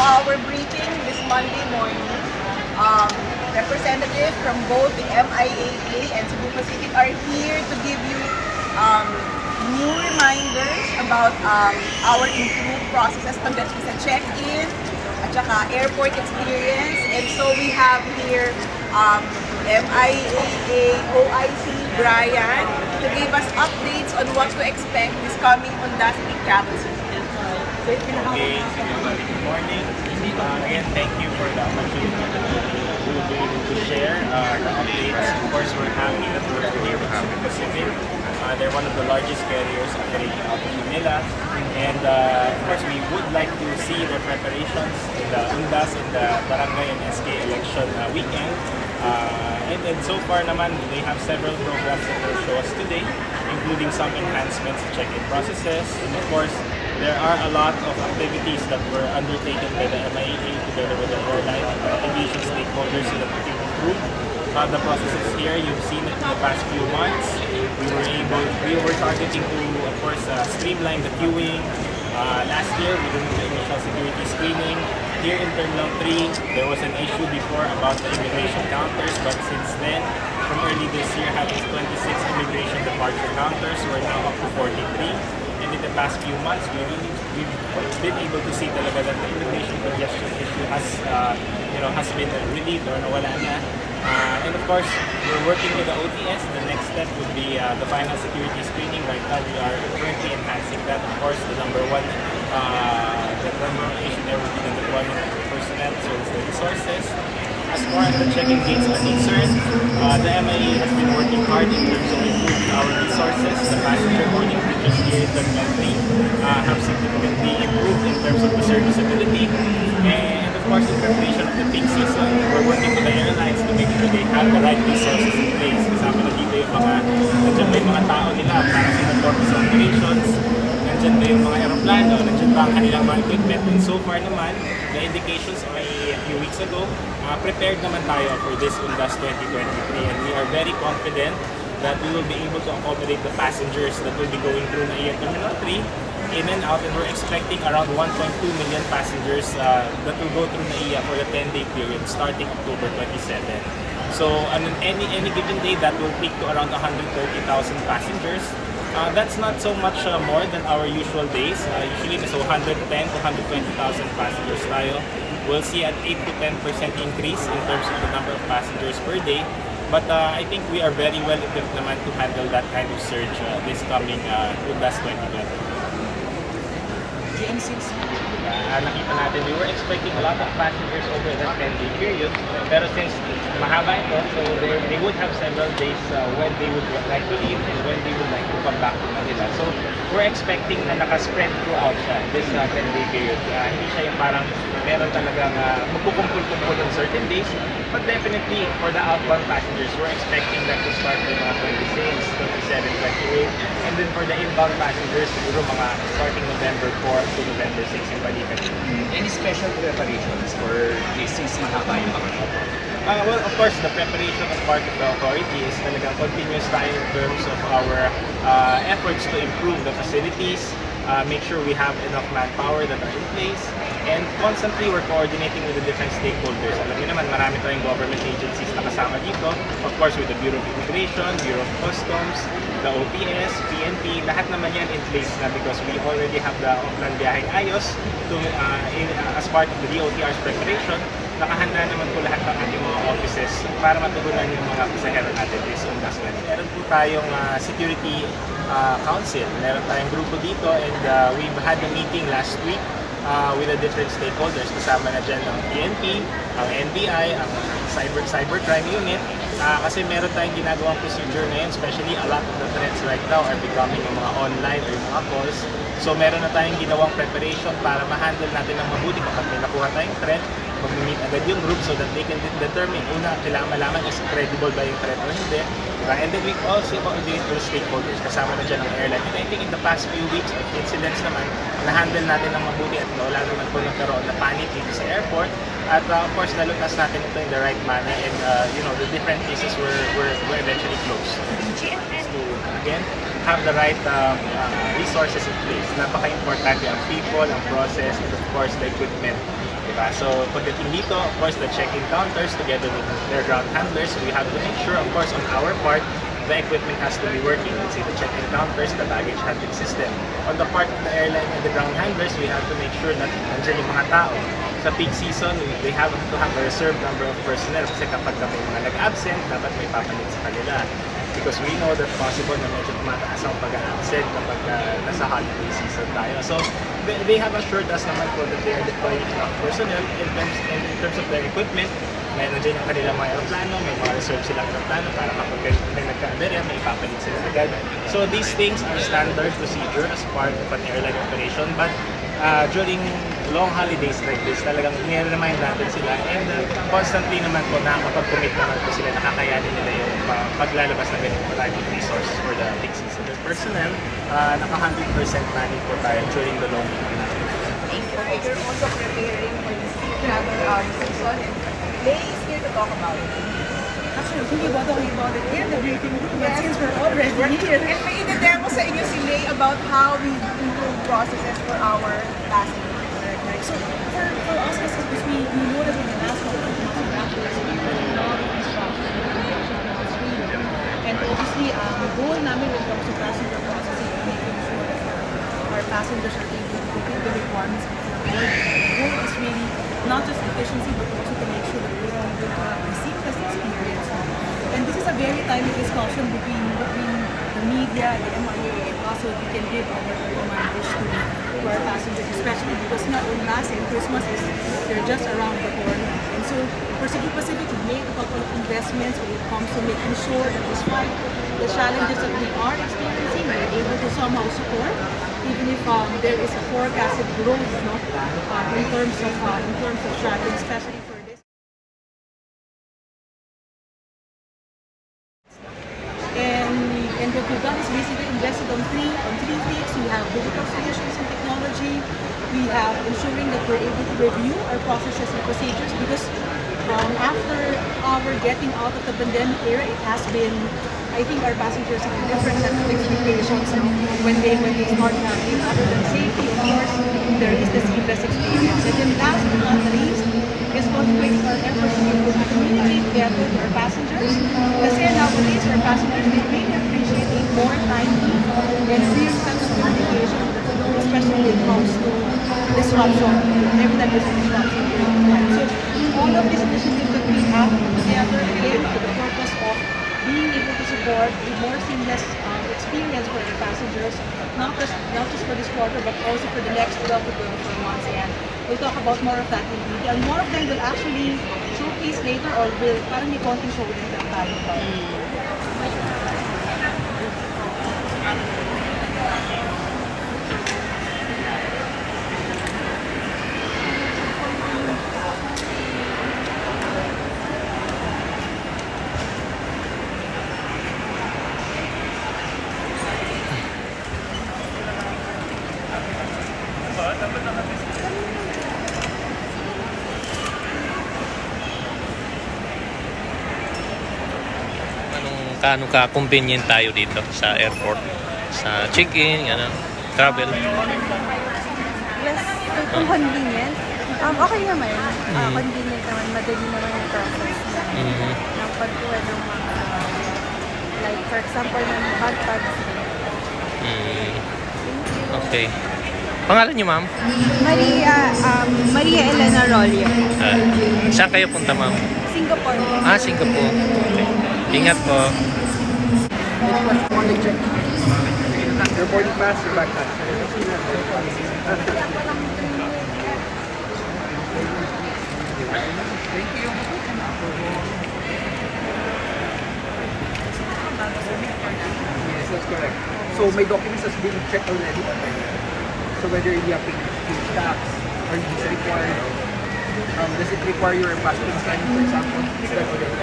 our briefing this Monday morning, representatives from both the MIAA and Cebu Pacific are here to give you new reminders about our improved processes pagdating sa check-in at saka airport experience. And so we have here MIAA OIC Brian to give us updates on what to expect this coming Undas peak travel season. Okay, everybody, good morning. Again, thank you for the opportunity to be able to share the updates. Of course, we're happy that we're here with Cebu Pacific. They're one of the largest carriers operating out of Manila. And of course, we would like to see their preparations in the Undas and the Barangay and SK election weekend. And so far naman, they have several programs that they'll show us today, including some enhancements to check-in processes. And of course, there are a lot of activities that were undertaken by the MIAA together with the airline and the aviation stakeholders so that we can improve the processes here. You've seen it in the past few months. We were targeting to, of course, streamline the queuing. Last year, we did the initial security screening. Here in Terminal 3, there was an issue before about the immigration counters, but since then, from early this year, having 26 immigration departure counters, we're now up to 43. And in the past few months, we've been able to see talaga that the immigration congestion issue has been relieved or nawala na. And of course, we're working with the OTS. The next step would be the final security screening. Right now, we are currently enhancing that. Of course, the number one issue there would be the deployment of personnel, so it's the resources. As far as the check-in gates are concerned, the MIA has been working hard in terms of improving our resources. The passenger boarding bridges here in Terminal 3 have significantly improved in terms of the serviceability. And of course, in preparation of the peak season, we're working with the airlines to make sure they have the right resources in place. Kasama na dito yung nandiyan ba yung mga tao nila para sa purpose of operations, nandiyan ba yung mga aeroplano, nandiyan ba ang kanilang mga equipment. And so far naman, the indications are a few weeks ago, prepared naman tayo for this Undas 2023, and we are very confident that we will be able to accommodate the passengers that will be going through NAIA Terminal 3 in and out, and we're expecting around 1.2 million passengers that will go through NAIA for the 10-day period starting October 27. So on any given day, that will peak to around 130,000 passengers. That's not so much more than our usual days. Usually, so 110 to 120,000 passengers tayo. We'll see an 8 to 10% increase in terms of the number of passengers per day. But I think we are very well equipped naman to handle that kind of surge this coming Undas 2020. Nakita natin, we were expecting a lot of passengers over that 10-day period. Pero since mahaba ito, so they would have several days when they would like to leave and when they would like to come back to Manila. So we're expecting na nakaspread throughout siya, this 10-day period. Hindi siya yung parang meron talagang magkukumpul-kumpul on certain days. But definitely, for the outbound passengers, we're expecting that to start with mga 26, 27, 28. And then for the inbound passengers, siguro mga starting November 4 to November 6 yung balikan. Any special preparations for this since mahaba yung mga well, of course, the preparation as part of the authority is talagang continuous tayo in terms of our efforts to improve the facilities, make sure we have enough manpower that are in place, and constantly we're coordinating with the different stakeholders. Alam niyo naman, marami tayong government agencies na kasama dito. Of course, with the Bureau of Immigration, Bureau of Customs, the OPS, PNP, lahat naman yan in place na because we already have the Offline Biyaheng Ayos as part of the DOTR's preparation. Nakahanda naman po lahat ng ating mga offices para matugunan yung mga pasahero natin this Undas. Meron po tayong security council. Meron tayong grupo dito, and we've had a meeting last week with the different stakeholders. Kasama na dyan ang PNP, ang NBI, ang cybercrime unit. Kasi meron tayong ginagawang procedure ngayon, especially a lot of the threats right now are becoming yung mga online or yung mga calls. So meron na tayong ginawang preparation para ma-handle natin ng mabuti kapag may nakuha tayong threat. Mag-meet agad yung group so that they can determine una, kailangan malaman is credible ba yung threat o hindi. Diba? And then we also coordinate with stakeholders, kasama na dyan ang airline. And I think in the past few weeks of incidents naman, na-handle natin ng mabuti at wala naman po nagkaroon na panic dito sa airport. At of course, nalutas natin ito in the right manner, and the different cases were eventually closed. To, again, have the right resources in place. Napaka-importante ang people, ang process, and of course, the equipment. Diba? So pagdating dito, of course, the check-in counters together with their ground handlers, we have to make sure, of course, on our part, the equipment has to be working. Let's say the check-in counters, the baggage handling system. On the part of the airline and the ground handlers, we have to make sure that nandiyan yung mga tao. Sa peak season, they have to have a reserved number of personnel kasi kapag may mga nag-absent, dapat may papalit sa kanila. Because we know that possible na medyo tumataas ang pag-absent kapag nasa holiday season tayo. So, they have assured us naman po that they are deploying enough personnel in terms of their equipment. Meron dyan yung kanilang mga aeroplano, may mga reserve silang aeroplano para kapag may nagka-aberya, may ipapalit sila agad. So these things are standard procedure as part of an airline operation. But during long holidays like this, talagang nire-remind natin sila and constantly naman po nakakapag-commit naman po sila, nakakayanin nila yung paglalabas na ganito maraming resources for the peak season. The personnel, naka 100% manning po tayo during the long holidays. Thank you. You're also preparing for this travel season, and Lay is here to talk about it. Actually, thinking about it in the briefing room, but since we're already here. And may ina-demo sa inyo si Lay about how we improve processes for our passengers. Right. So for us, because we know that in the last couple of months, we've actually experienced a lot of disruption and obviously, the goal namin when it comes to passenger processing is making sure that our passengers are able to fulfill the requirements before boarding. The goal is really not just efficiency, but also to make sure that we're able to have a seamless experience. And this is a very timely discussion between the media, the MIA, and also we can give our reminders to our passengers, especially because not only last and Christmas is they're just around the corner. And so for Cebu Pacific, we made a couple of investments when it comes to making sure that despite the challenges that we are experiencing, we're able to somehow support, even if there is a forecasted growth, in terms of traveling, especially for this. And what we've done is basically invested on three things. We have digital solutions and technology. We have ensuring that we're able to review our processes and procedures because after our getting out of the pandemic era, it has been, I think our passengers have a different set of expectations when they start traveling. Other than safety, of course, there is the seamless experience. And then last but not least, is concentrating our efforts to be able to communicate better with our passengers. Kasi nowadays, our passengers, they really appreciate a more timely and real sense of communication, especially when it comes to disruption, every time there's a disruption during the flight. So all of these initiatives that we have together, again, for the purpose of being able to support a more seamless experience for the passengers, not just for this quarter, but also for the next 12 to 24 months. And we'll talk about more of that in detail. And more of them will actually showcase later, or will parang may konting show din lang tayo. Kaano ka-convenient tayo dito sa airport, sa check-in, travel. Yes, kung convenient, okay naman. Convenient naman, madali naman yung process ng pagkuha ng mga, like for example, ng backpacks. Okay. Pangalan niyo, ma'am? Maria Elena Rolio. Saan kayo punta, ma'am? Singapore. Singapore. Okay. Ingat po. Your boarding pass, your backpack. Thank you. Yes, that's correct. So my documents has been checked already. So whether you have to pay tax or is this required, does it require your passport scanning, for example? Is that already?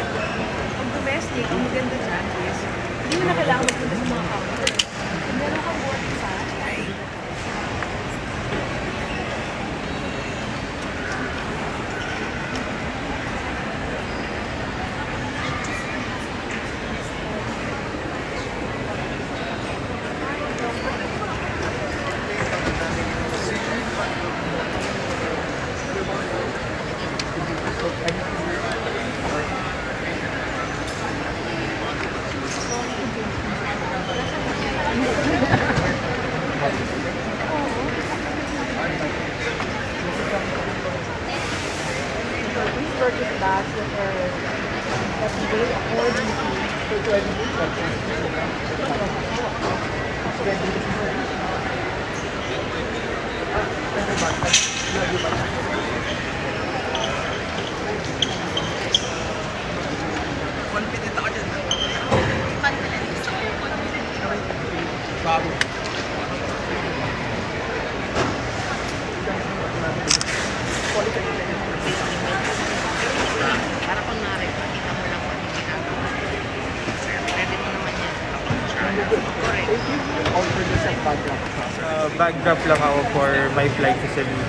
Pag domestic, ang maganda dyan is hindi mo na kailangan magpunta sa mga counters. Kung meron kang boarding pass, purchase bags that weigh according to Confident ako dyan. Bago. Para kung nakita mo lang kung ano ginagawa. Sir, pwede mo naman yan kapag correct. All for the set background. Backdrop lang ako for my flight to Cebu.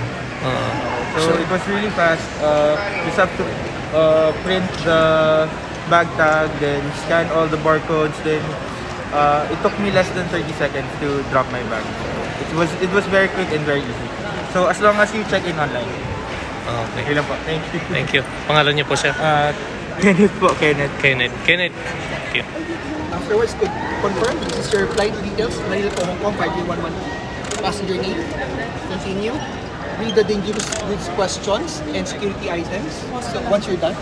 So it was really fast. Just have to print the bag tag, then scan all the barcodes. Then it took me less than 30 seconds to drop my bag. It was very quick and very easy. So as long as you check in online. Okay. Okay lang po. Thank you. Thank you. Pangalan niyo po, sir? Kenneth po, Kenneth. Kenneth. Thank you. Afterwards, could confirm this is your flight details. Manila to Hong Kong 5112. Passenger name. Continue. Read the dangerous goods questions and security items. So once you're done.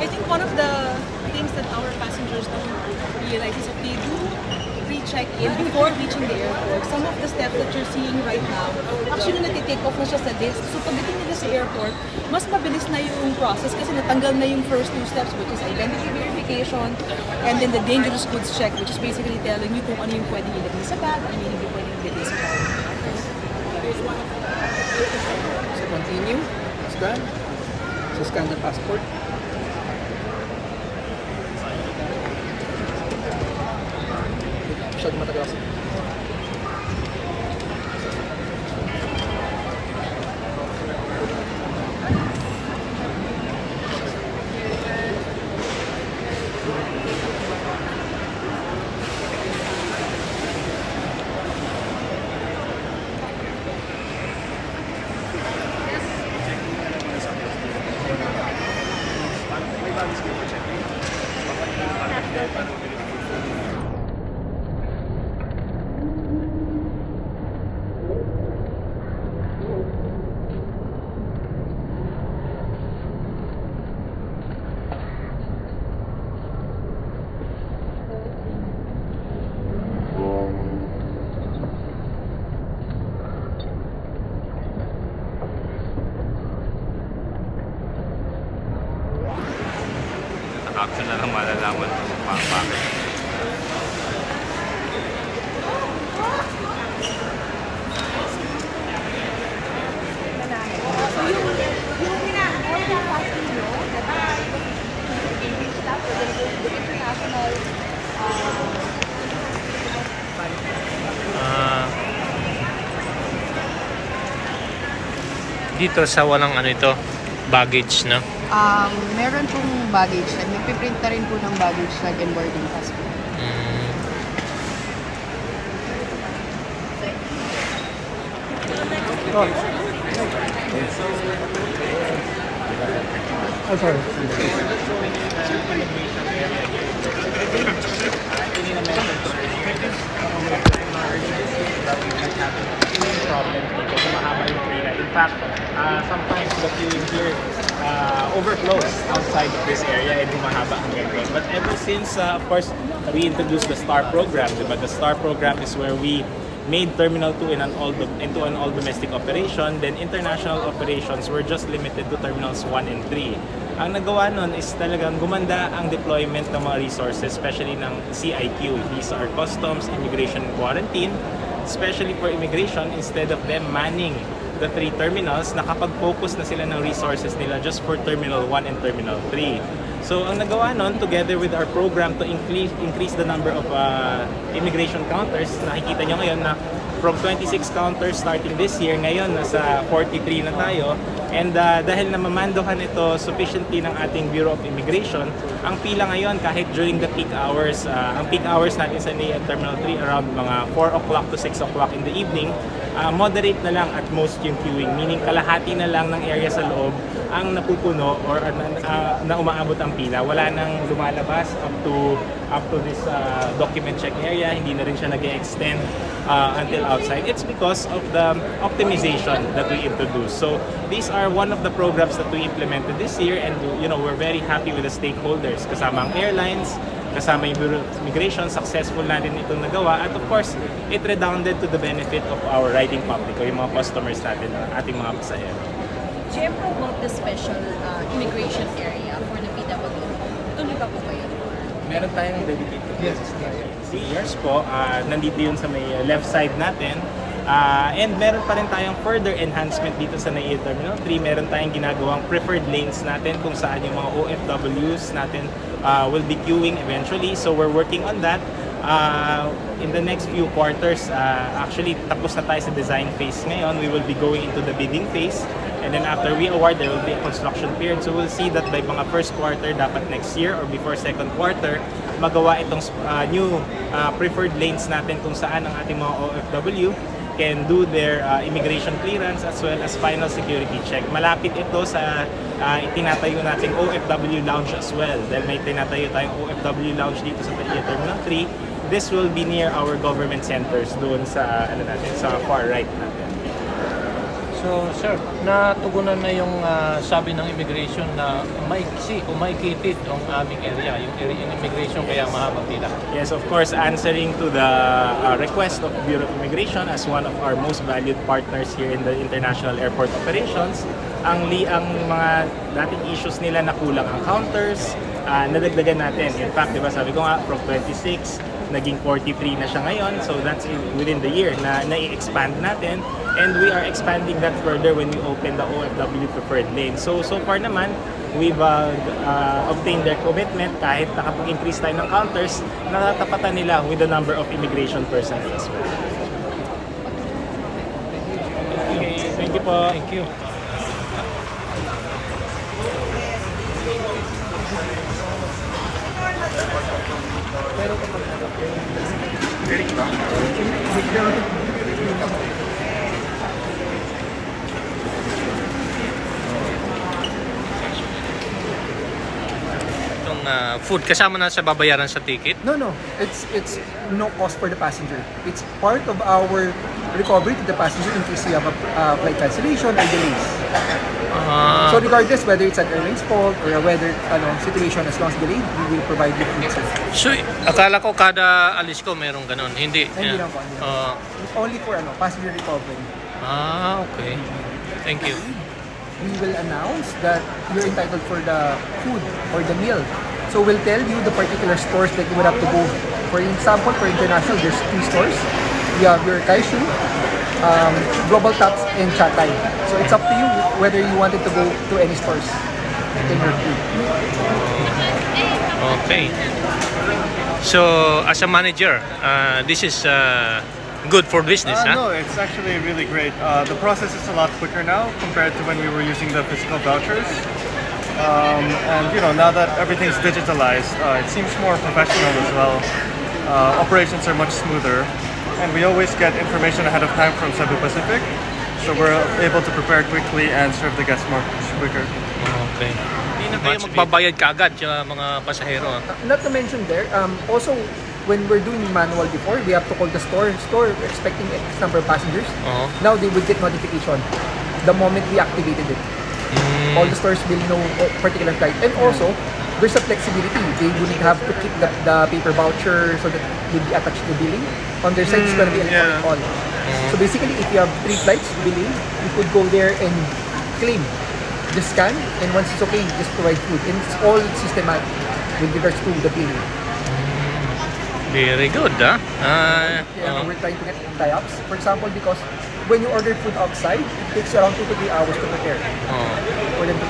I think one of the things that our passengers don't realize is if they do pre-check-in before reaching the airport, some of the steps that you're seeing right now, actually nag-take off na siya sa disk. So pagdating nila sa airport, mas mabilis na yung process kasi natanggal na yung first two steps, which is identity verification and then the dangerous goods check, which is basically telling you kung ano yung pwedeng ilagay sa bag, ano yung hindi pwedeng ilagay sa bag. So continue. Scan. So scan the passport. Masyado matagal kasi. Action na lang malalaman kung bakit. Dito sa walang ano ito, baggage, no? Meron pong baggage tag. Nagpiprint na rin po ng baggage tag and boarding pass po. Oh, sorry. Problems because mahaba yung pila. In fact, sometimes the queuing here overflows outside of this area and humahaba hanggang doon. But ever since, of course, we introduced the STAR program, diba? The STAR program is where we made Terminal 2 into an all-domestic operation. Then international operations were just limited to Terminals 1 and 3. Ang nagawa nun is talagang gumanda ang deployment ng mga resources, especially ng CIQ. These are Customs, Immigration, and Quarantine. Especially for immigration, instead of them manning the 3 terminals, nakapag-focus na sila ng resources nila just for Terminal 1 and Terminal 3. So ang nagawa nun, together with our program to increase the number of immigration counters, nakikita nyo ngayon na from 26 counters starting this year, ngayon nasa 43 na tayo. And dahil namamandohan ito sufficiently ng ating Bureau of Immigration, ang pila ngayon kahit during the peak hours, ang peak hours natin sa Terminal 3 around mga 4 o'clock to 6 o'clock in the evening, moderate na lang at most yung queuing. Meaning kalahati na lang ng area sa loob ang napupuno or na umaabot ang pila. Wala nang lumalabas up to this document check area. Hindi na rin siya nag-extend until outside. It's because of the optimization that we introduced. So these are one of the programs that we implemented this year, and we're very happy with the stakeholders. Kasama ang airlines, kasama yung Bureau of Immigration, successful natin itong nagawa. At of course, it redounded to the benefit of our riding public o yung mga customers natin, ating mga pasahero. Share po about the special immigration area for the PWD. Tuloy pa po kayo? Meron tayong dedicated CERs po. Nandito yun sa may left side natin. And meron pa rin tayong further enhancement dito sa NAIA Terminal 3. Meron tayong ginagawang preferred lanes natin kung saan yung mga OFWs natin will be queuing eventually. So we're working on that. In the next few quarters, actually tapos na tayo sa design phase ngayon. We will be going into the bidding phase. And then after we award, there will be a construction period. So we'll see that by mga first quarter, dapat next year or before second quarter, magawa itong new preferred lanes natin kung saan ang ating mga OFW can do their immigration clearance as well as final security check. Malapit ito sa itinatayo nating OFW lounge as well. Dahil may tinatayo tayong OFW lounge dito sa NAIA Terminal 3. This will be near our government centers doon sa sa far right natin. So, sir, natugunan na yung sabi ng immigration na maiksi o maikitid ang aming area, yung immigration kaya mahaba pila. Yes, of course, answering to the request of Bureau of Immigration as one of our most valued partners here in the international airport operations, ang mga dating issues nila na kulang ang counters, nadagdagan natin. In fact, di ba sabi ko nga, from 26, naging 43 na siya ngayon. So that's within the year na i-expand natin. And we are expanding that further when we open the OFW preferred lane. So far naman, we've obtained their commitment. Kahit nakapag-increase tayo ng counters, natatapatan nila with the number of immigration personnel as well. Okay, thank you po. Thank you. Food kasama na sa babayaran sa ticket? No. It's no cost for the passenger. It's part of our recovery to the passenger in case you have a flight cancellation or delays. So regardless whether it's an airline's fault or a weather situation, as long as delayed, we will provide you food service. So, akala ko kada alis ko merong ganun. Hindi. Hindi lang po. Only for passenger recovery. Okay. Thank you. We will announce that you're entitled for the food or the meal. So we'll tell you the particular stores that you would have to go. For example, for international, there's 3 stores. You have your Kaishu, Global Tops, and Chatay. So it's up to you whether you wanted to go to any stores in your food. Okay. So, as a manager, this is good for business, huh? No, it's actually really great. The process is a lot quicker now compared to when we were using the physical vouchers. And now that everything's digitalized, it seems more professional as well. Operations are much smoother, and we always get information ahead of time from Cebu Pacific, so we're able to prepare quickly and serve the guests more quicker. Okay. Hindi na kayo magbabayad kaagad sa mga pasahero. Not to mention there, also when we're doing manual before, we have to call the store expecting X number of passengers. Now they would get notification the moment we activated it. All the stores will know a particular flight. And also, there's a flexibility. They wouldn't have to keep the paper voucher so that will be attached to billing. On their side, it's going to be electronic all. So basically, if you have 3 flights billing, you could go there and claim. Just scan, and once it's okay, just provide food. And it's all systematic with regards to the billing. Very good, huh? We're trying to get tie-ups. For example, because when you order food outside, it takes around 2 to 3 hours to prepare. For them to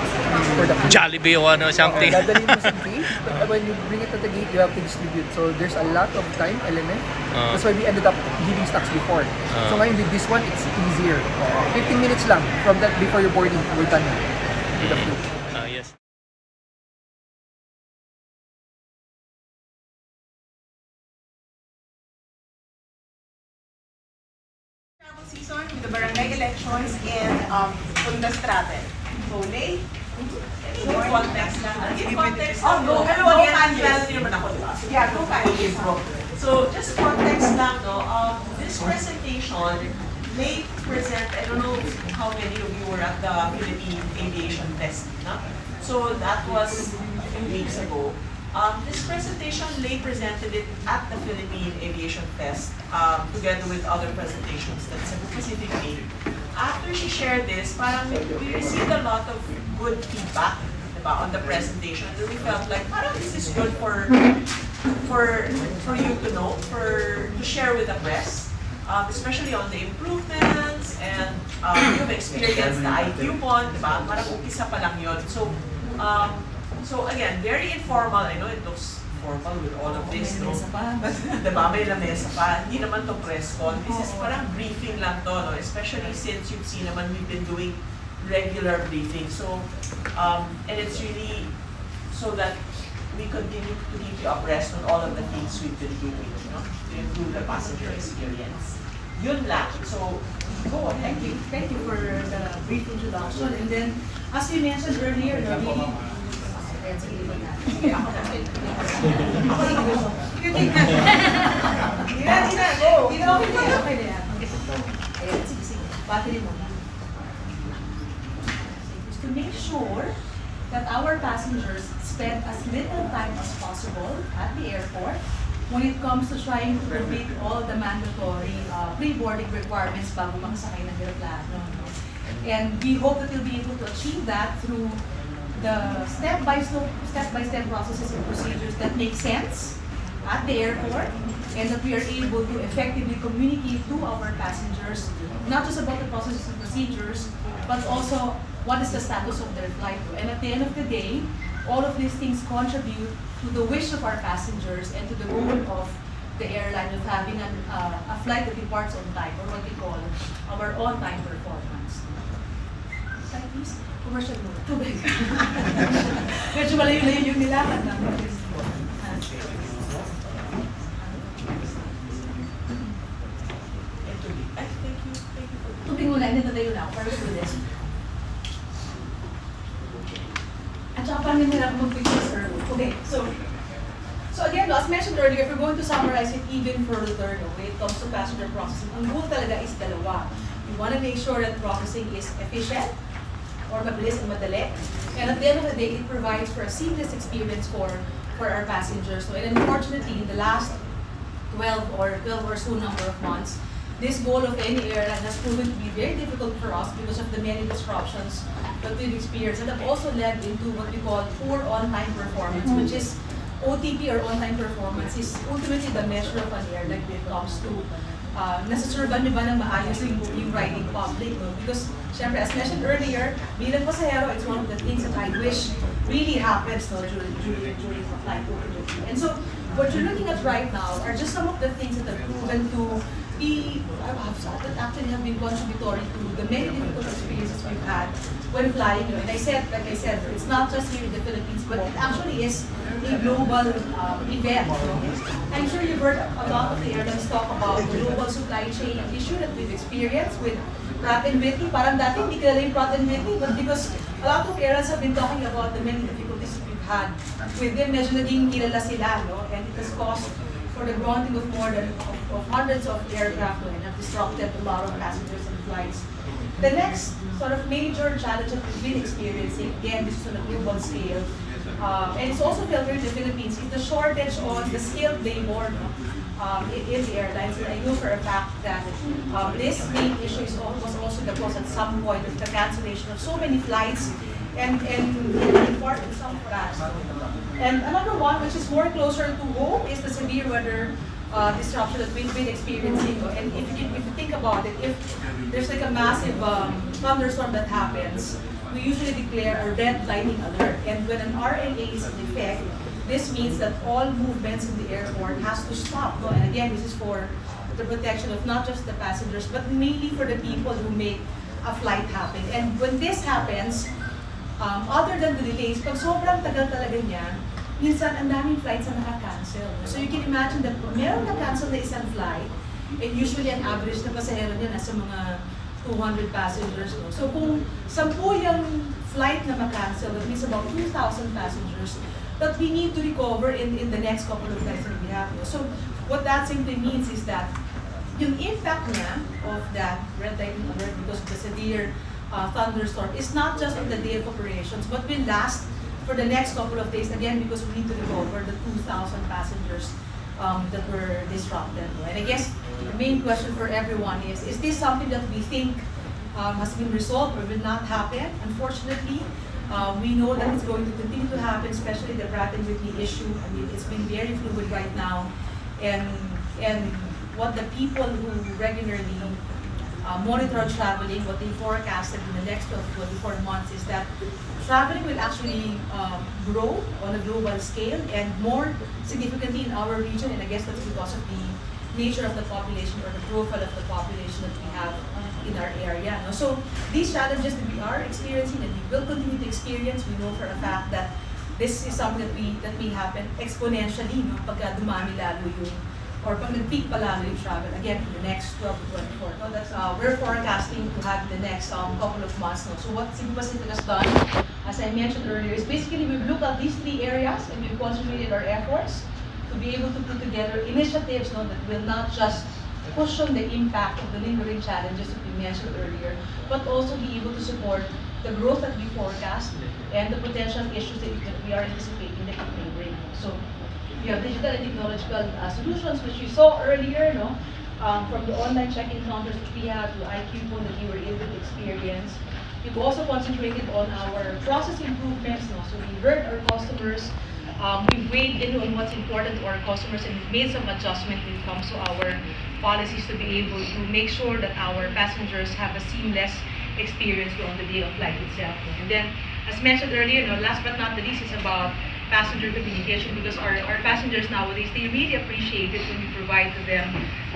for the food. Jollibee or something. Dadalhin mo sa gate, but when you bring it to the gate, you have to distribute. So there's a lot of time element. That's why we ended up giving stocks before. So ngayon with this one, it's easier. 15 minutes lang from that before your boarding, we're done na with the food. Yes. Travel season, travel. So, late. Give context lang. Give context. Oh, go. Hello again. Hindi naman ako, diba? So, yeah, go kayo. So, just context lang, no? This presentation may present, I don't know how many of you were at the Philippine Aviation Fest, no? So, that was a few weeks ago. This presentation, Lay presented it at the Philippine Aviation Fest together with other presentations that Cebu Pacific made. After she shared this, parang we received a lot of good feedback, diba, on the presentation. And we felt like parang this is good for you to know, to share with the press, especially on the improvements and you've experienced the IQ bond, diba? Parang umpisa pa lang yun. So again, very informal. I know it looks formal with all of this, no? Diba? May lamesa pa. Hindi naman to press con. This is parang briefing lang to, no? Especially since you've seen naman we've been doing regular briefing. So, and it's really so that we continue to keep you abreast on all of the things we've been doing, you know, to improve the passenger experience. Yun lang. So, go on. Thank you for the brief introduction. And then, as you mentioned earlier, no, really, to make sure that our passengers spend as little time as possible at the airport when it comes to trying to complete all the mandatory pre-boarding requirements bago makasakay ng aeroplano. No? And we hope that you'll be able to achieve that through the step-by-step processes and procedures that make sense at the airport, and that we are able to effectively communicate to our passengers, not just about the processes and procedures, but also what is the status of their flight. And at the end of the day, all of these things contribute to the wish of our passengers and to the goal of the airline of having a flight that departs on time, or what we call our on-time performance. Sorry, please. Commercial muna. Tubig. Medyo malayo-layo yung nilakad namin. Tubig muna, and then tatayo na ako para do this. At saka paano nila ako mag-pictures early. Okay, so again, as mentioned earlier, if we're going to summarize it even further, when it comes to passenger processing, ang goal talaga is dalawa. We want to make sure that processing is efficient, or mabilis and madali. And at the end of the day, it provides for a seamless experience for our passengers. So, and unfortunately, in the last 12 or so number of months, this goal of any airline has proven to be very difficult for us because of the many disruptions that we've experienced, and have also led into what we call poor on-time performance, which is OTP, or on-time performance, is ultimately the measure of an airline when it comes to nasa-serve nyo ba ng maayos yung riding public, no? Because, syempre, as mentioned earlier, bilang pasahero, it's one of the things that I wish really happens, no, during the flight. And so, what you're looking at right now are just some of the things that have proven to be, that actually have been contributory to the many difficult experiences we've had when flying. And like I said, it's not just here in the Philippines, but it actually is a global event. I'm sure you've heard a lot of the airlines talk about the global supply chain issue that we've experienced with Pratt & Whitney. Parang dati hindi kilala yung Pratt & Whitney, but because a lot of airlines have been talking about the many difficulties we've had with them, medyo naging kilala sila, no? And it has caused for the grounding of of hundreds of aircraft, and have disrupted a lot of passengers and flights. The next sort of major challenge that we've been experiencing, again, this is on a global scale, and it's also felt here in the Philippines, is the shortage on the skilled labor in the airlines. And I know for a fact that this main issue was also the cause at some point of the cancellation of so many flights, and in part in some France. And another one, which is more closer to home, is the severe weather disruption that we've been experiencing. And if you think about it, if there's like a massive thunderstorm that happens, we usually declare a red lightning alert. And when an RLA is in effect, this means that all movements in the airport has to stop. No? And again, this is for the protection of not just the passengers, but mainly for the people who make a flight happen. And when this happens, other than the delays, pag sobrang tagal talaga niyan, minsan ang daming flights na naka-cancel. So you can imagine that kung meron na-cancel na isang flight, and usually ang average na pasahero niya nasa mga 200 passengers. No? So kung 10 yung flight na ma-cancel, that means about 2,000 passengers that we need to recover in the next couple of flights that we have. No? So what that simply means is that yung impact niya of that red lightning alert because of the severe thunderstorm is not just on the day of operations, but will last for the next couple of days again because we need to recover the 2,000 passengers that were disrupted. And I guess the main question for everyone is this something that we think has been resolved or will not happen? Unfortunately, we know that it's going to continue to happen, especially the Pratt and Whitney issue. I mean, it's been very fluid right now. And what the people who regularly monitor traveling, what they forecasted in the next 12 to 24 months is that traveling will actually grow on a global scale and more significantly in our region, and I guess that's because of the nature of the population or the profile of the population that we have in our area. No? So these challenges that we are experiencing and we will continue to experience, we know for a fact that this is something that may happen exponentially no? Pagka dumami lalo yung or pag nag-peak pa lalo yung travel, again, in the next 12 to 24. No? That's, we're forecasting to have the next couple of months. No? So what Cebu Pacific has done, as I mentioned earlier, is basically we've looked at these 3 areas and we've concentrated our efforts to be able to put together initiatives no, that will not just cushion the impact of the lingering challenges that we mentioned earlier, but also be able to support the growth that we forecast and the potential issues that we are anticipating that it may bring. So we have digital and technological solutions, which we saw earlier, no? From the online check-in counters that we have, to IQ phone that you were able to experience. We've also concentrated on our process improvements. No? So we heard our customers, we've weighed in on what's important to our customers, and we've made some adjustment when it comes to our policies to be able to make sure that our passengers have a seamless experience on the day of flight itself. And then, as mentioned earlier, no, last but not the least is about passenger communication, because our passengers nowadays, they really appreciate it when we provide to them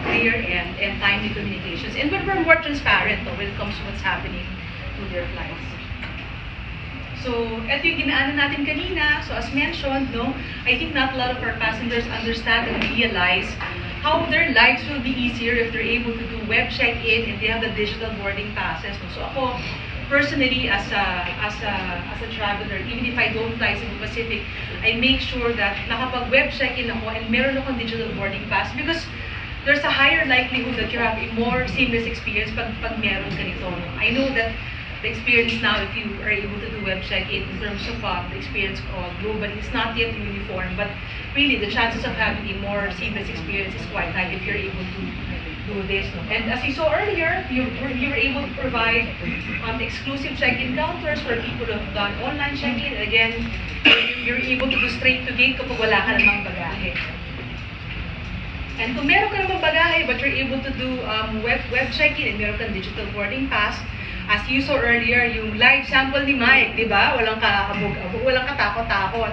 clear and timely communications. And when we're more transparent no, when it comes to what's happening to their flights. So, ito yung ginaanan natin kanina. So, as mentioned, no, I think not a lot of our passengers understand and realize how their lives will be easier if they're able to do web check-in and they have the digital boarding passes. No? So, ako, personally, as a traveler, even if I don't fly Cebu Pacific, I make sure that nakapag-web check-in ako and meron akong digital boarding pass because there's a higher likelihood that you have a more seamless experience pag meron ganito. No? I know that the experience now, if you are able to do web check-in in terms of the experience globally, it's not yet uniform, but really the chances of having a more seamless experience is quite high if you're able to do this. No? And as you saw earlier, you were able to provide exclusive check-in counters for people who have done online check-in. And again, you're able to go straight to gate kapag wala ka namang bagahe. And kung meron ka namang bagahe, but you're able to do web check-in and meron kang digital boarding pass, as you saw earlier, yung live sample ni Mike, di ba? Walang kaabog-abog, walang katakot-takot.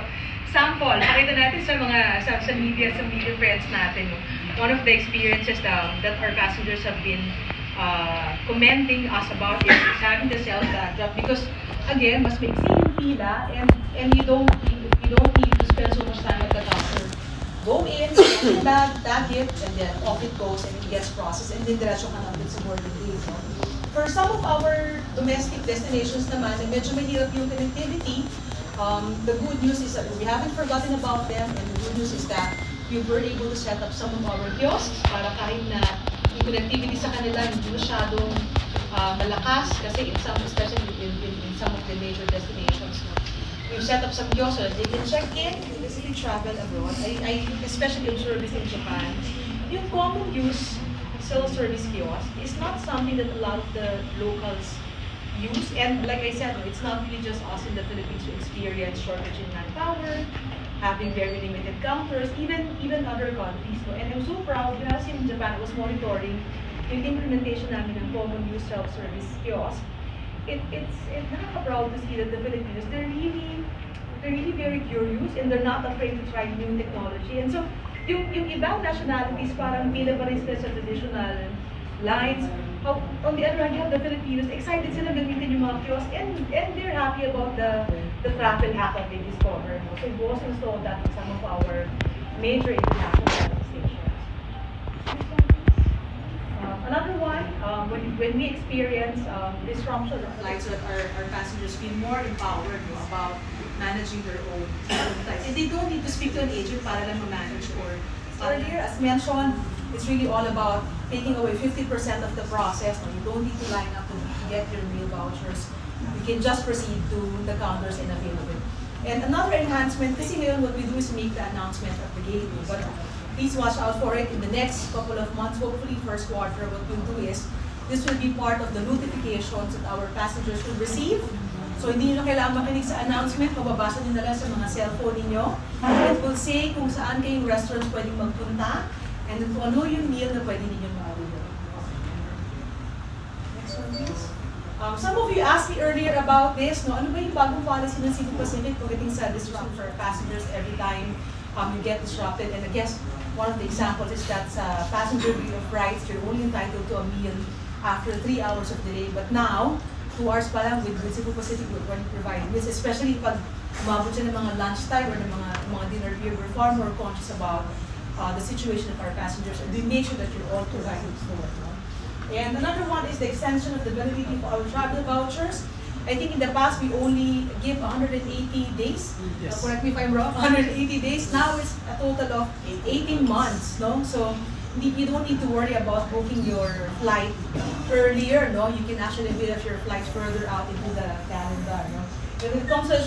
Sample, nakita natin sa media friends natin. One of the experiences that our passengers have been commenting us about is having the self-backdrop because, again, mas maiksi yung pila and you don't need to spend so much time at the counter. Go in, get your bag, tag it, and then off it goes and it gets processed and then diretso ka natin sa boarding gate. No? For some of our domestic destinations naman, medyo mahirap yung connectivity. The good news is that we haven't forgotten about them, and the good news is that we were able to set up some of our kiosks para kahit na yung connectivity sa kanila hindi masyadong malakas kasi especially in some of the major destinations. No? We've set up some kiosks so that they can check in and easily travel abroad. I especially observed this in Japan. Yung common use self-service kiosk is not something that a lot of the locals use, and like I said, it's not really just us in the Philippines who experience shortage in manpower, having very limited counters, even other countries. No? And I'm so proud, when I was in Japan, I was monitoring yung implementation namin ng common use self-service kiosk. It's nakaka-proud to see that the Filipinos, they're really very curious and they're not afraid to try new technology. And so, yung ibang nationalities parang pila pa rin sila sa traditional lines. On the other hand, you have the Filipinos, excited sila gamitin yung mga kiosk and they're happy about the travel hack that they discovered. No? So we've also installed that in some of our major international stations. Another one, when we experience disruption of flights, that our passengers feel more empowered about managing their own flights. And they don't need to speak to an agent para lang ma-manage or earlier, as mentioned, it's really all about taking away 50% of the process. You don't need to line up to get your meal vouchers. You can just proceed to the counters and avail of it. And another enhancement, kasi ngayon what we do is make the announcement at the gate. But please watch out for it in the next couple of months, hopefully first quarter. What we'll do is, this will be part of the notifications that our passengers will receive. So hindi nyo kailangan makinig sa announcement, mababasa nyo na lang sa mga cellphone ninyo. It will say kung saan kayong restaurants pwedeng magpunta, and kung ano yung meal na pwede ninyo ma-avail. Next one, please. Some of you asked me earlier about this, no? Ano ba yung bagong policy ng Cebu Pacific pagdating sa disrupt for passengers every time you get disrupted? And I guess one of the examples is that sa passenger bill of rights, you're only entitled to a meal after 3 hours of delay. But now, 2 hours pa lang with Cebu Pacific will already provide meals, especially pag umabot siya ng mga lunchtime or ng mga dinner period. We're far more conscious about the situation of our passengers, and we make sure that you're all provided for. And another one is the extension of the validity for our travel vouchers. I think in the past we only give 180 days. Yes. Correct me if I'm wrong. 180 days. Now it's a total of 18 months. No, so you don't need to worry about booking your flight earlier. No, you can actually bid of your flights further out into the calendar. No? When it comes to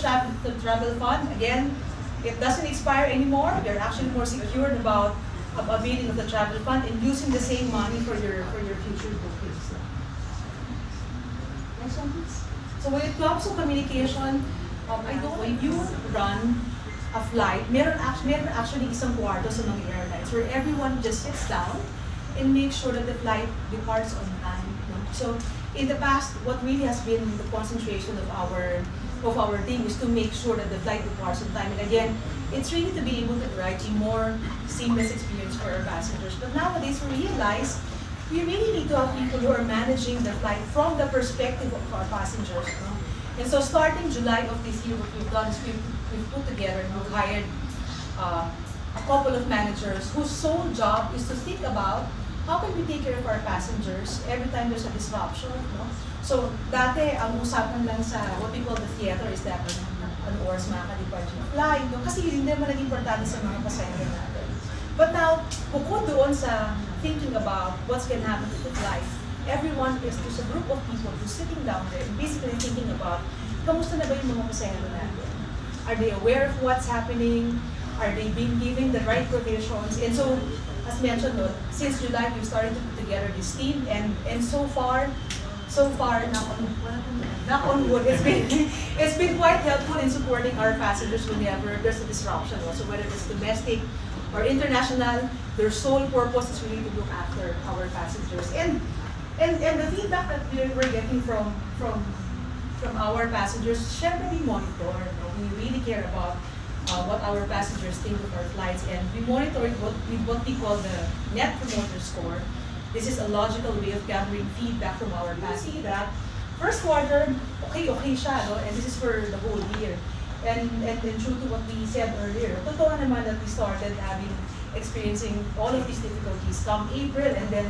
the travel fund, again, it doesn't expire anymore. You're actually more secured about availing of the travel fund and using the same money for your future bookings. Next one, please. So when it comes to communication, I don't, when you run a flight, meron actually isang kwarto sa mga airlines where everyone just sits down and makes sure that the flight departs on time. No? So in the past, what really has been the concentration of our team is to make sure that the flight departs on time. And again, it's really to be able to provide a more seamless experience for our passengers. But nowadays, we realize we really need to have people who are managing the flight from the perspective of our passengers. No? And so starting July of this year, what we've done is we've put together and we've hired a couple of managers whose sole job is to think about how can we take care of our passengers every time there's a disruption. No? So dati, ang usapan lang sa what we call the theater is that an oras makaka-depart yung flight. No? Kasi hindi naman naging importante sa mga pasahero natin. But now, bukod doon sa thinking about what's going to happen to the flight, everyone is just a group of people who's sitting down there and basically thinking about kamusta na ba yung mga pasahero natin? Are they aware of what's happening? Are they being given the right provisions? And so, as mentioned, no, since July, we've started to put together this team, and so far, knock on wood, it's been quite helpful in supporting our passengers whenever there's a disruption. So whether it's domestic or international, their sole purpose is really to look after our passengers. And the feedback that we're getting from our passengers, syempre we monitor. No? We really care about what our passengers think of our flights, and we monitor it with what we call the Net Promoter Score. This is a logical way of gathering feedback from our passengers. See that first quarter, okay siya, no? And this is for the whole year. And true to what we said earlier, totoo naman that we started experiencing all of these difficulties come April, and then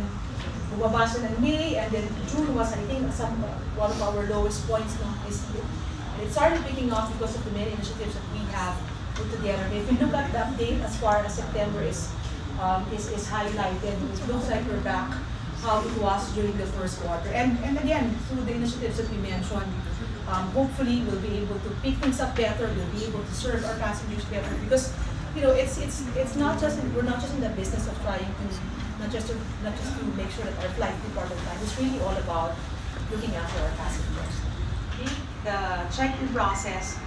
bumaba siya ng May, and then June was, I think, one of our lowest points this year. And it started picking up because of the many initiatives that we have put together. If you look at the update as far as September is highlighted, it looks like we're back how it was during the first quarter. And again, through the initiatives that we mentioned, hopefully we'll be able to pick things up better, we'll be able to serve our passengers better, because it's not just we're not just in the business of trying to not just to make sure that our flight depart on time. It's really all about looking after our passengers. Okay? The check-in process,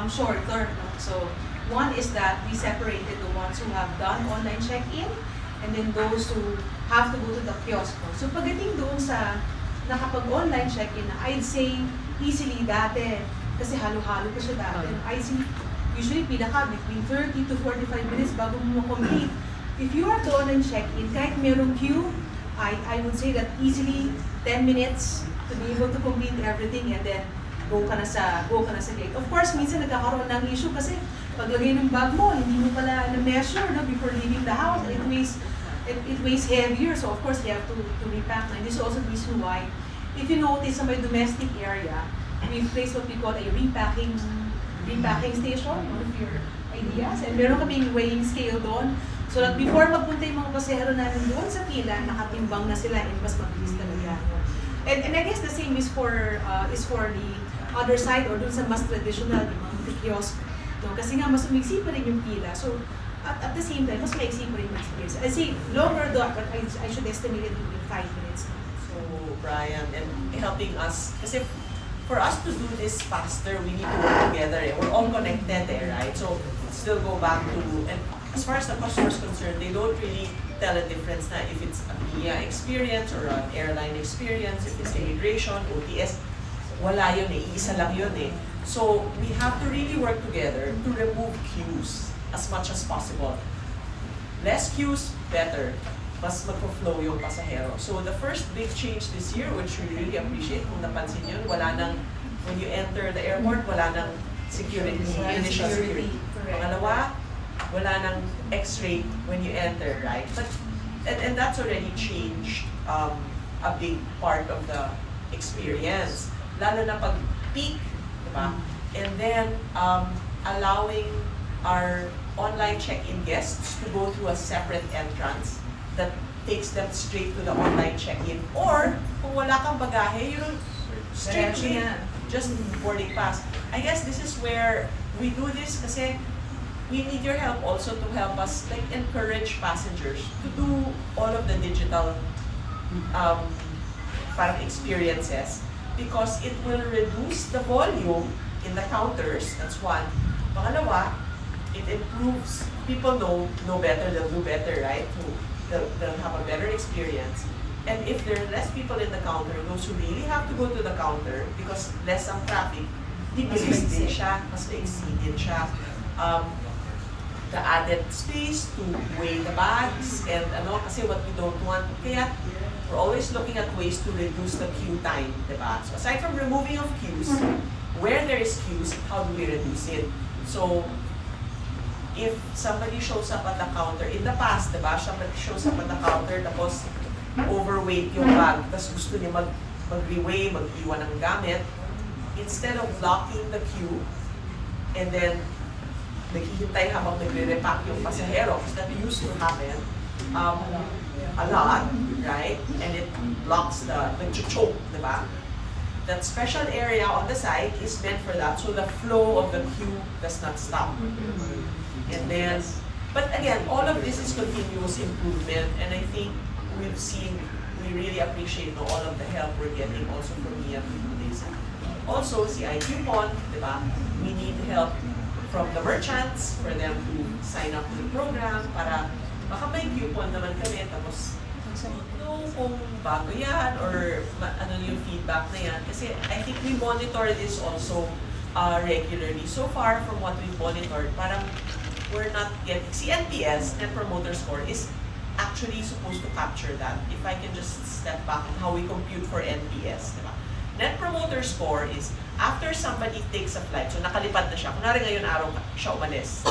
shorter. So one is that we separated the ones who have done online check-in, and then those who have to go to the kiosk. So pagdating doon sa nakapag-online check-in, I'd say easily dati, kasi halo-halo pa siya dati, I'd say usually pila ka between 30 to 45 minutes bago mo complete. If you are to online check-in, kahit merong queue, I would say that easily 10 minutes to be able to complete everything, and then go ka na sa gate. Of course, minsan nagkakaroon ng issue kasi paglagay ng bag mo, hindi mo pala na-measure, no, before leaving the house. It it weighs heavier, so of course you have to repack. And this is also the reason why, if you notice sa may domestic area, we place what we call a repacking station, one of your ideas. And meron kaming weighing scale doon, so that before magpunta yung mga pasahero namin doon sa pila, nakatimbang na sila and mas mabilis talaga. And I guess the same is for the other side or dun sa mas traditional, yung mga kiosk. No? Kasi nga mas umiksi pa rin yung pila. So at the same time, mas maiksi pa rin yung experience. I say longer though, but I should estimate it to be 5 minutes. So Brian, and helping us, kasi for us to do this faster, we need to work together. We're all connected, right? So still go back to, and as far as the customer is concerned, they don't really tell a difference na if it's a MIA experience or an airline experience, if it's immigration, OTS, wala yun eh, isa lang yun eh. So we have to really work together to remove queues as much as possible. Less queues, better. Mas magpo-flow yung pasahero. So the first big change this year, which we really appreciate, kung napansin yun, wala nang, when you enter the airport, wala nang security, initial security. Pangalawa, wala nang X-ray when you enter, right? But and that's already changed a big part of the experience. Lalo na pag peak, diba? And then allowing our online check-in guests to go through a separate entrance that takes them straight to the online check-in. Or kung wala kang bagahe, you straight just boarding pass. I guess this is where we do this kasi we need your help also to help us like encourage passengers to do all of the digital parang experiences, because it will reduce the volume in the counters. That's one. Pangalawa, it improves, people know better, they'll do better, right? They'll have a better experience. And if there are less people in the counter, those who really have to go to the counter because less ang traffic, dibilis din siya, mas maiksi din siya. The added space to weigh the bags and kasi what we don't want. Kaya we're always looking at ways to reduce the queue time, diba? So aside from removing of queues, where there is queues, how do we reduce it? So if somebody shows up at the counter, in the past, diba, somebody shows up at the counter tapos overweight yung bag, tapos gusto niya mag-reweigh, mag-iwan ng gamit, instead of blocking the queue and then naghihintay habang nagre-repack yung pasahero, because that used to happen a lot, right? And it blocks the choke, diba? That special area on the side is meant for that, so the flow of the queue does not stop. And then, but again, all of this is continuous improvement, and I think we've seen, we really appreciate all of the help we're getting also from MIA to do this. Also, si iCoupon, diba? We need help from the merchants for them to sign up to the program para baka may coupon naman kami tapos kung bago yan or ano yung feedback na yan. Kasi I think we monitor this also regularly. So far from what we monitored, parang we're not getting, si NPS, Net Promoter Score, is actually supposed to capture that. If I can just step back on how we compute for NPS, diba? Net Promoter Score is after somebody takes a flight, so nakalipad na siya, kunwari ngayon araw siya umalis,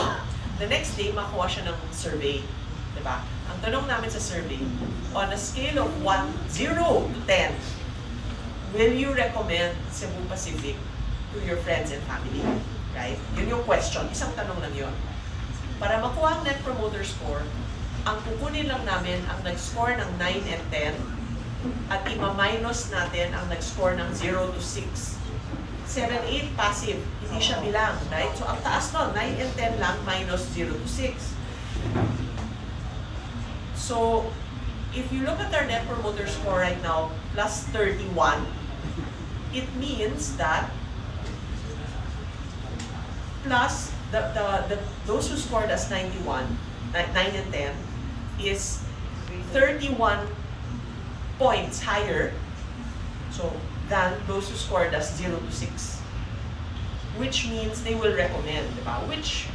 the next day makuha siya ng survey, diba? Ang tanong namin sa survey, on a scale of 0 to 10, will you recommend Cebu Pacific to your friends and family? Right? Yun yung question, isang tanong lang yun. Para makuha ang Net Promoter Score, ang kukunin lang namin ang nag-score ng 9 and 10, at ima-minus natin ang nag-score ng 0 to 6. 7, 8, passive. Hindi siya bilang, right? So, ang taas nun, 9 and 10 lang, minus 0 to 6. So, if you look at our Net Promoter Score right now, plus 31, it means that plus those who scored as 91, 9 and 10, is 31 points higher, so than those who scored as 0 to 6, which means they will recommend, diba? Which,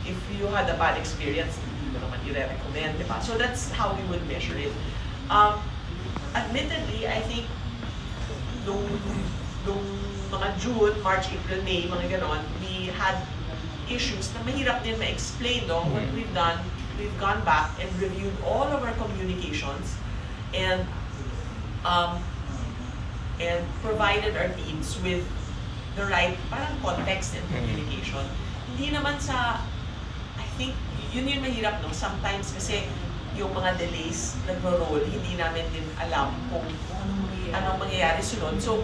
if you had a bad experience, hindi mo naman i-recommend, diba? So that's how we would measure it. Admittedly, I think nung mga June, March, April, May, mga ganon, we had issues na mahirap din ma-explain, no? What we've done we've gone back and reviewed all of our communications and provided our teams with the right parang context and communication. Hindi naman sa, I think, yun yung mahirap, no? Sometimes kasi yung mga delays nagro-roll, hindi namin din alam kung anong mangyayari sunod. So,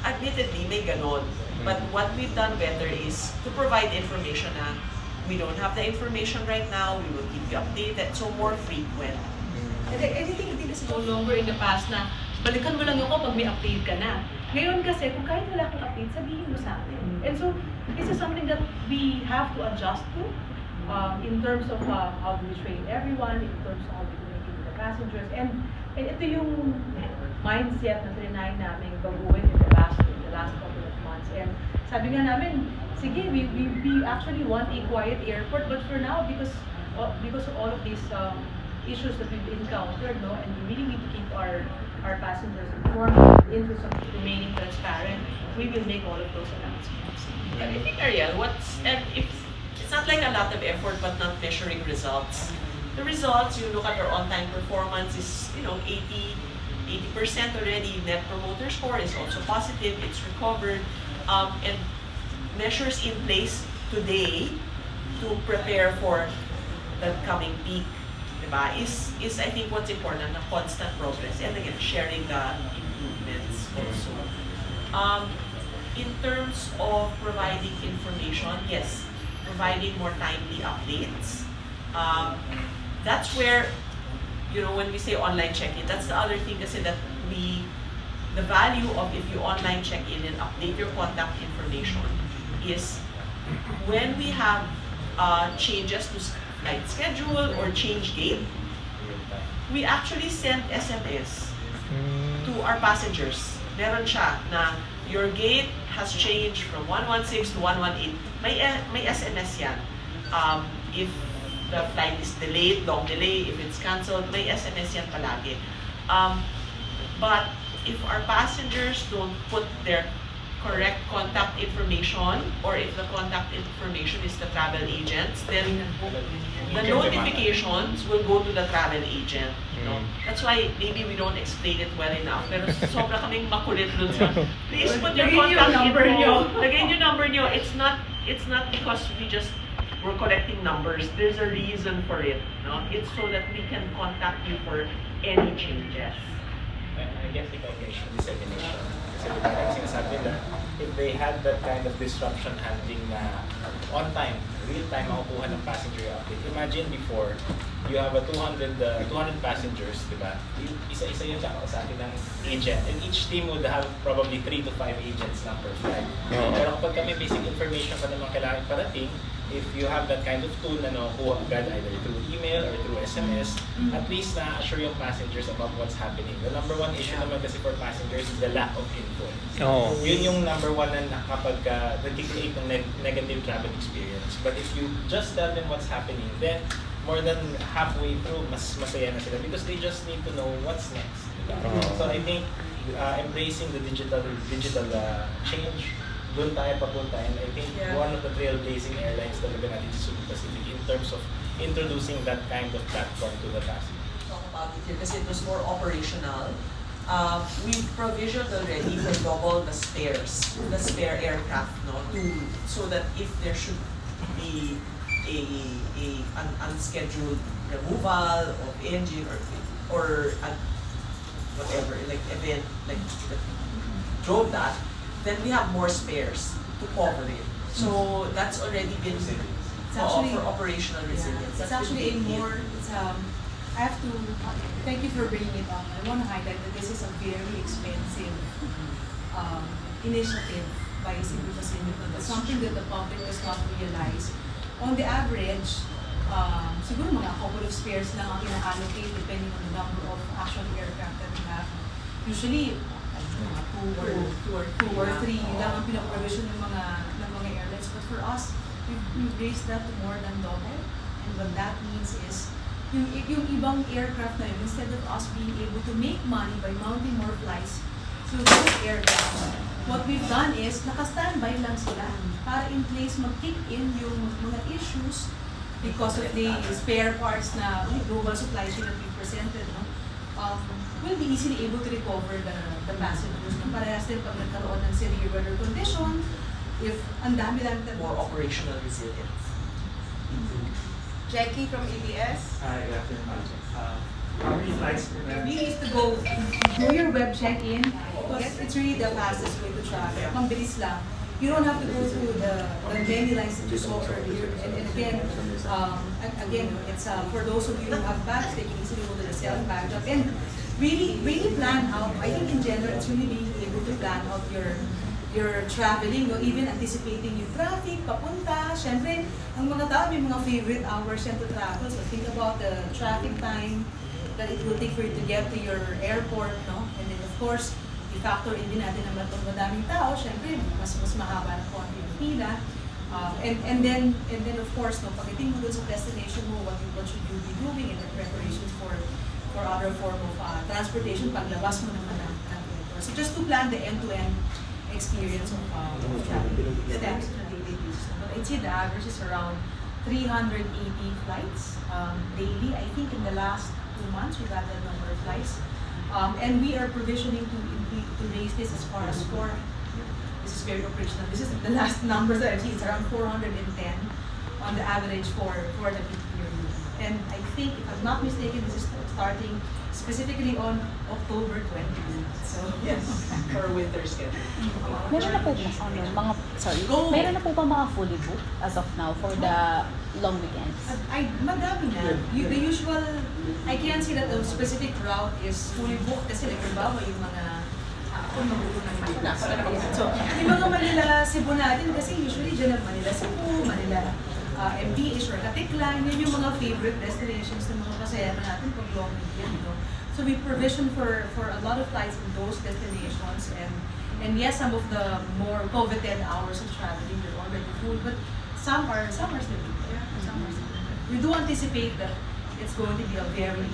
admittedly, may ganon. But what we've done better is to provide information na we don't have the information right now, we will keep you updated, so more frequent. And I think it is no longer in the past na balikan mo lang ako pag may update ka na. Ngayon kasi, kung kahit wala kang update, sabihin mo sa akin. And so, this is something that we have to adjust to in terms of how we train everyone, in terms of how we communicate with the passengers. And ito yung mindset na trinay namin baguhin in the last couple of months. And sabi nga namin, sige, we actually want a quiet airport, but for now, because of all of these issues that we've encountered, no, and we really need to keep our passengers informed in the interest of remaining transparent, we will make all of those announcements. And I think, Ariel, it's not like a lot of effort but not measuring results. The results, you look at our on-time performance is, 80% already. Net Promoter Score is also positive, it's recovered. And measures in place today to prepare for the coming peak, diba, is I think what's important, the constant progress, and again, sharing the improvements also. In terms of providing information, yes, providing more timely updates. That's where, when we say online check-in, that's the other thing kasi that the value of if you online check-in and update your contact information is when we have changes to flight schedule or change gate, we actually send SMS to our passengers. Meron siya na your gate has changed from 116 to 118. May SMS yan. If the flight is delayed, long delay, if it's cancelled, may SMS yan palagi. But if our passengers don't put their correct contact information, or if the contact information is the travel agents, then the notifications will go to the travel agent. That's why maybe we don't explain it well enough. Pero sobra kaming makulit dun sa, please put your contact info. Lagay yung number nyo. It's not because we're collecting numbers. There's a reason for it. It's so that we can contact you for any changes. I guess if I can dissemination. Kasi parang sinasabi na if they had that kind of disruption handling na on time, real time makukuha ng passenger update. Imagine before, you have a 200 passengers, di ba? Isa-isa yun sa atin ng agent. And each team would have probably 3 to 5 agents lang per flight. Pero kapag may basic information pa naman kailangan parating, if you have that kind of tool na nakukuha agad either through email or through SMS, at least na-assure yung passengers about what's happening. The number one issue naman kasi for passengers is the lack of info. Yun yung number one na kapag nag-create ng negative travel experience. But if you just tell them what's happening, then more than halfway through, mas masaya na sila because they just need to know what's next. So I think embracing the digital change, doon tayo papunta, and I think one of the trailblazing airlines talaga natin sa Cebu Pacific in terms of introducing that kind of platform to the passengers. Talk about it here kasi it was more operational. We've provisioned already for double the spare aircraft, so that if there should be an unscheduled removal of engine or whatever, like event like that drove that, then we have more spares to cover it. So that's already been for operational resilience. It's actually I have to thank you for bringing it up. I want to highlight that this is a very expensive initiative by Cebu Pacific. It's something that the public does not realize. On the average, siguro mga couple of spares lang ang ina-allocate depending on the number of actual aircraft that we have. Usually, two or three lang ang pinaprovision ng mga airlines. But for us, we've raised that to more than double. And what that means is, yung ibang aircraft na yun, instead of us being able to make money by mounting more flights to those aircraft, what we've done is, naka-standby lang sila para in place mag-kick in yung mga issues because of the spare parts na global supply chain that we presented, no, will be easily able to recover the passengers. No? Parehas din pag nagkaroon ng severe weather condition, if ang dami-dami More operational resilience. Jackie from ABS. Good afternoon. How many flights per We used to go do your web check-in because it's really the fastest way to travel. Mabilis lang. You don't have to go through the many lines that you saw earlier. And again, it's for those of you who have bags, they can easily go to the self-bag drop. And really plan out. I think in general, it's really being able to plan out your traveling, no? Even anticipating yung traffic, papunta. Siyempre, ang mga tao may mga favorite hours yan to travel. So think about the traffic time that it will take for you to get to your airport, no? And then of course, i-factor in din natin naman itong madaming tao. Siyempre, mas mahaba na po ang pila. And then of course, no, pagdating mo dun sa destination mo, what should you be doing in the preparations for other form of transportation paglabas mo naman ng airport. So just to plan the end-to-end experience of travel steps on a daily basis. But I'd say the average is around 380 flights daily. I think in the last 2 months we've had that number of flights. And we are provisioning to raise this as far as 4. This is very operational. This is the last numbers that I've seen. It's around 410 on the average for the peak period. And I think, if I'm not mistaken, this is starting specifically on October 20. So yes, for winter schedule. Meron na po meron na po ba mga fully booked as of now for the long weekends? Madami na. The usual, I can't say that the specific route is fully booked kasi like halimbawa yung mga kung magulo ng Manila. So, yung mga Manila Cebu natin kasi usually dyan ang Manila Cebu, Manila MPH or Katiklan, yun yung mga favorite destinations ng mga pasayero natin pag long weekend. No? So we provision for a lot of flights in those destinations, and yes, some of the more coveted hours of traveling are already full, but some are still there. We do anticipate that it's going to be a very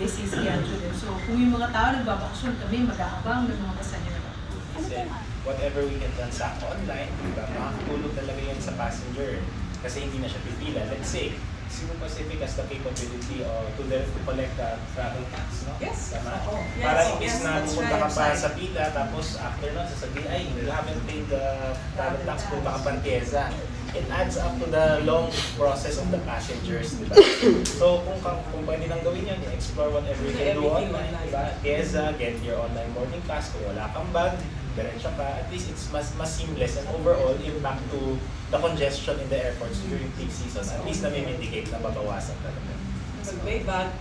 busy schedule. So kung yung mga tao nagbabakasyon kami, mag-aabang ng mga pasahero. Kasi whatever we can transact online, diba, makakatulong talaga yun sa passenger. Kasi hindi na siya pipila. Let's say, Cebu Pacific has the capability to collect travel tax, no? Yes. Tama? Yes. Para imbis Yes, na that's pumunta ka right. pa sa pila, tapos after nun, sasabihin, ay, you haven't paid the travel tax, punta ka pa ng Tiesa. It adds up to the long process of the passengers, diba? So, kung pwede nang gawin yun, explore whatever you can do online, diba? Tiesa, get your online boarding pass. Kung wala kang bag, diretso ka. At least it's mas seamless, and overall, impact to the congestion in the airports during peak season. At least na may mitigate na babawasan talaga. Pag may bag,